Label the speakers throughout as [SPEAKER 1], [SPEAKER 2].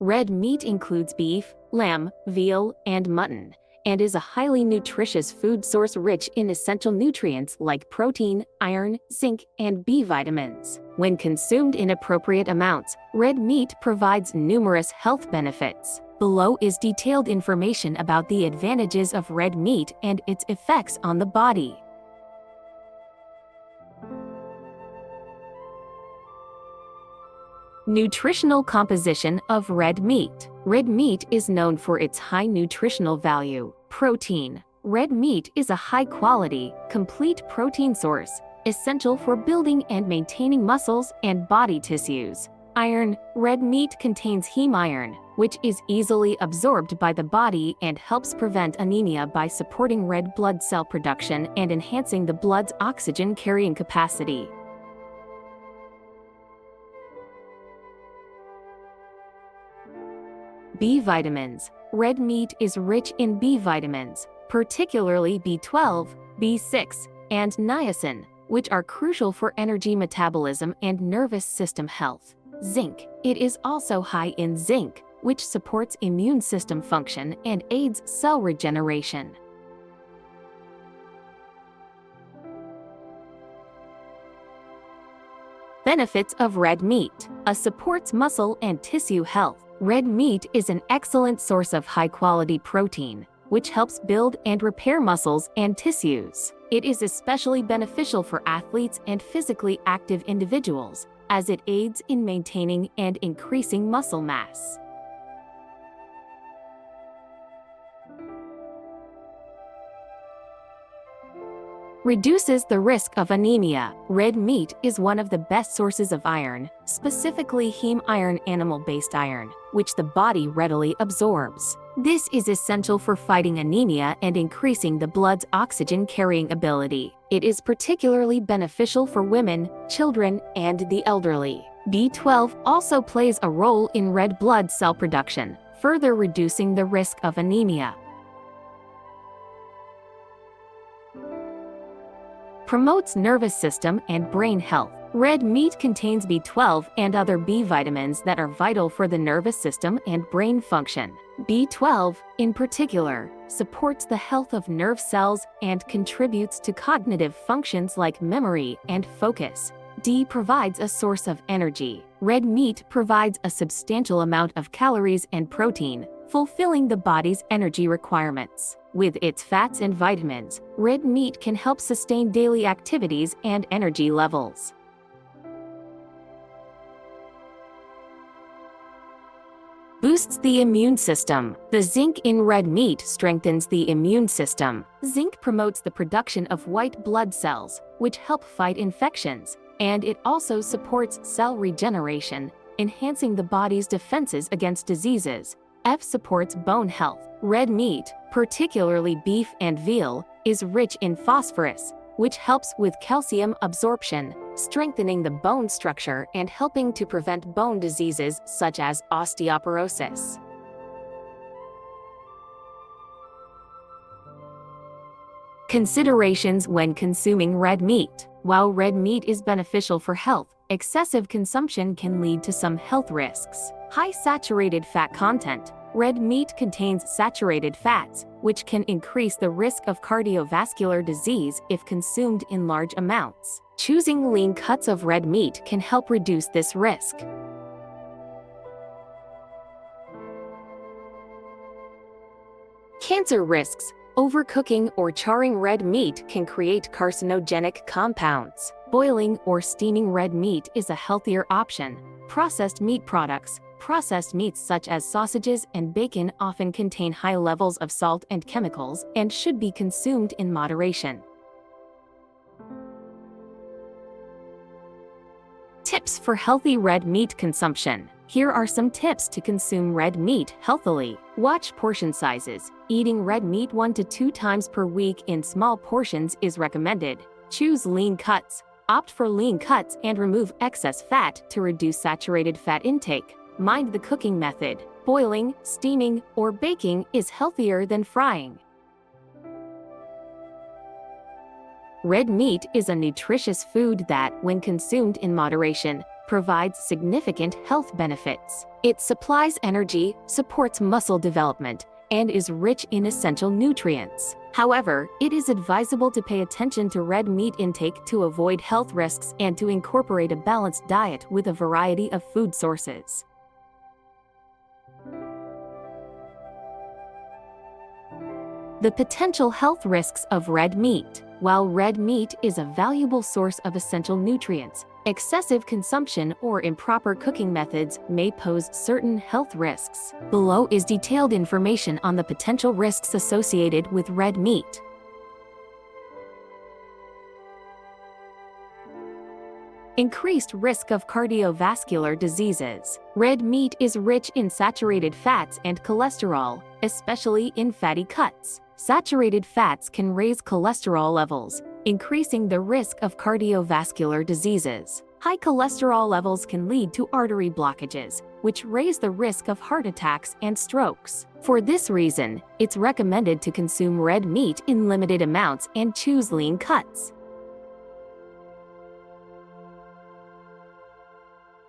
[SPEAKER 1] Red meat includes beef, lamb, veal, and mutton, and is a highly nutritious food source rich in essential nutrients like protein, iron, zinc, and B vitamins. When consumed in appropriate amounts, red meat provides numerous health benefits. Below is detailed information about the advantages of red meat and its effects on the body. Nutritional composition of red meat. Red meat is known for its high nutritional value. Protein. Red meat is a high-quality, complete protein source, essential for building and maintaining muscles and body tissues. Iron. Red meat contains heme iron, which is easily absorbed by the body and helps prevent anemia by supporting red blood cell production and enhancing the blood's oxygen carrying capacity. B vitamins. Red meat is rich in B vitamins, particularly B12, B6, and niacin, which are crucial for energy metabolism and nervous system health. Zinc. It is also high in zinc, which supports immune system function and aids cell regeneration. Benefits of red meat. Supports muscle and tissue health. Red meat is an excellent source of high-quality protein, which helps build and repair muscles and tissues. It is especially beneficial for athletes and physically active individuals, as it aids in maintaining and increasing muscle mass. Reduces the risk of anemia. Red meat is one of the best sources of iron, specifically heme iron, animal-based iron, which the body readily absorbs. This is essential for fighting anemia and increasing the blood's oxygen-carrying ability. It is particularly beneficial for women, children, and the elderly. B12 also plays a role in red blood cell production, further reducing the risk of anemia. Promotes nervous system and brain health. Red meat contains B12 and other B vitamins that are vital for the nervous system and brain function. B12, in particular, supports the health of nerve cells and contributes to cognitive functions like memory and focus. D provides a source of energy. Red meat provides a substantial amount of calories and protein, fulfilling the body's energy requirements. With its fats and vitamins, red meat can help sustain daily activities and energy levels. Boosts the immune system. The zinc in red meat strengthens the immune system. Zinc promotes the production of white blood cells, which help fight infections, and it also supports cell regeneration, enhancing the body's defenses against diseases. F supports bone health. Red meat, particularly beef and veal, is rich in phosphorus, which helps with calcium absorption, strengthening the bone structure and helping to prevent bone diseases such as osteoporosis. Considerations when consuming red meat. While red meat is beneficial for health, excessive consumption can lead to some health risks. High saturated fat content. Red meat contains saturated fats, which can increase the risk of cardiovascular disease if consumed in large amounts. Choosing lean cuts of red meat can help reduce this risk. Cancer risks. Overcooking or charring red meat can create carcinogenic compounds. Boiling or steaming red meat is a healthier option. Processed meat products. Processed meats such as sausages and bacon often contain high levels of salt and chemicals and should be consumed in moderation. Tips for healthy red meat consumption. Here are some tips to consume red meat healthily. Watch portion sizes. Eating red meat 1 to 2 times per week in small portions is recommended. Choose lean cuts. Opt for lean cuts and remove excess fat to reduce saturated fat intake. Mind the cooking method. Boiling, steaming, or baking is healthier than frying. Red meat is a nutritious food that, when consumed in moderation, provides significant health benefits. It supplies energy, supports muscle development, and is rich in essential nutrients. However, it is advisable to pay attention to red meat intake to avoid health risks and to incorporate a balanced diet with a variety of food sources. The potential health risks of red meat. While red meat is a valuable source of essential nutrients, excessive consumption or improper cooking methods may pose certain health risks. Below is detailed information on the potential risks associated with red meat. Increased risk of cardiovascular diseases. Red meat is rich in saturated fats and cholesterol, especially in fatty cuts. Saturated fats can raise cholesterol levels, increasing the risk of cardiovascular diseases. High cholesterol levels can lead to artery blockages, which raise the risk of heart attacks and strokes. For this reason, it's recommended to consume red meat in limited amounts and choose lean cuts.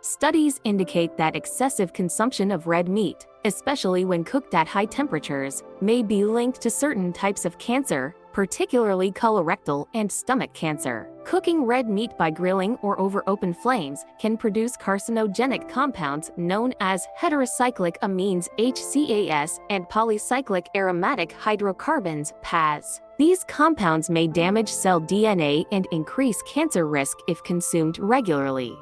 [SPEAKER 1] Studies indicate that excessive consumption of red meat, especially when cooked at high temperatures, may be linked to certain types of cancer, particularly colorectal and stomach cancer. Cooking red meat by grilling or over open flames can produce carcinogenic compounds known as heterocyclic amines HCAS and polycyclic aromatic hydrocarbons PAS. These compounds may damage cell DNA and increase cancer risk if consumed regularly.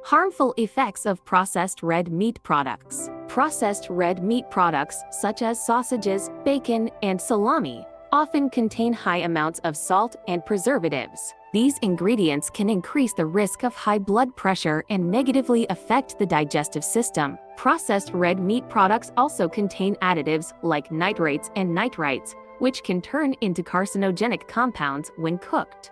[SPEAKER 1] Harmful effects of processed red meat products. Processed red meat products, such as sausages, bacon, and salami, often contain high amounts of salt and preservatives. These ingredients can increase the risk of high blood pressure and negatively affect the digestive system. Processed red meat products also contain additives like nitrates and nitrites, which can turn into carcinogenic compounds when cooked.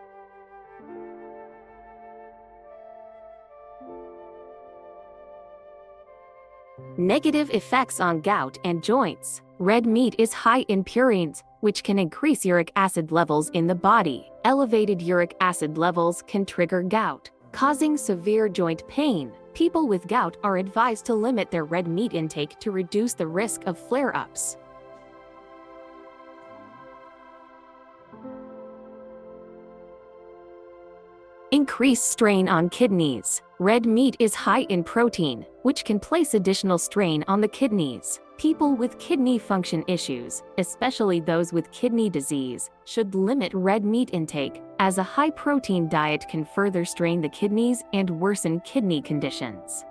[SPEAKER 1] Negative effects on gout and joints. Red meat is high in purines, which can increase uric acid levels in the body. Elevated uric acid levels can trigger gout, causing severe joint pain. People with gout are advised to limit their red meat intake to reduce the risk of flare-ups. Increased strain on kidneys. Red meat is high in protein, which can place additional strain on the kidneys. People with kidney function issues, especially those with kidney disease, should limit red meat intake, as a high-protein diet can further strain the kidneys and worsen kidney conditions.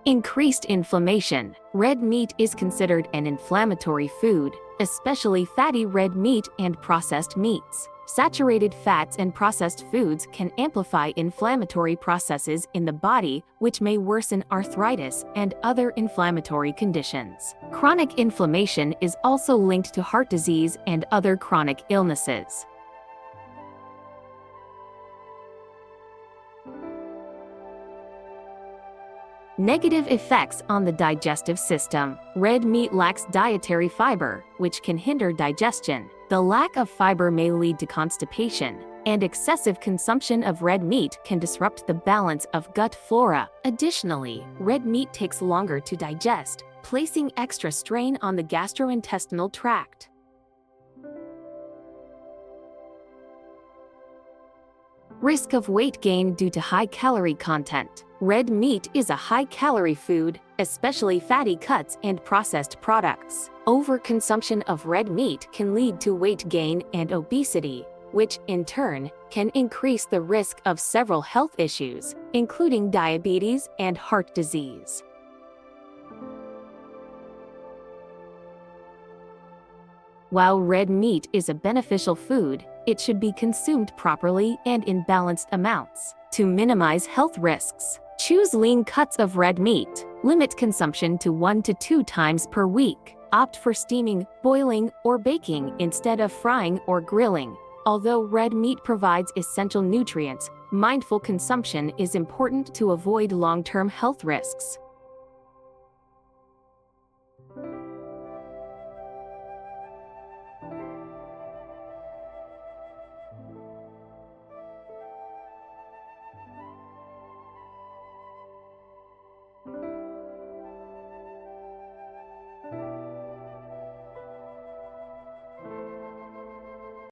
[SPEAKER 1] Increased inflammation. Red meat is considered an inflammatory food, especially fatty red meat and processed meats. Saturated fats and processed foods can amplify inflammatory processes in the body, which may worsen arthritis and other inflammatory conditions. Chronic inflammation is also linked to heart disease and other chronic illnesses. Negative effects on the digestive system. Red meat lacks dietary fiber, which can hinder digestion. The lack of fiber may lead to constipation, and excessive consumption of red meat can disrupt the balance of gut flora. Additionally, red meat takes longer to digest, placing extra strain on the gastrointestinal tract. Risk of weight gain due to high calorie content. Red meat is a high-calorie food, especially fatty cuts and processed products. Overconsumption of red meat can lead to weight gain and obesity, which, in turn, can increase the risk of several health issues, including diabetes and heart disease. While red meat is a beneficial food, it should be consumed properly and in balanced amounts. To minimize health risks, choose lean cuts of red meat. Limit consumption to 1 to 2 times per week. Opt for steaming, boiling, or baking instead of frying or grilling. Although red meat provides essential nutrients, mindful consumption is important to avoid long-term health risks.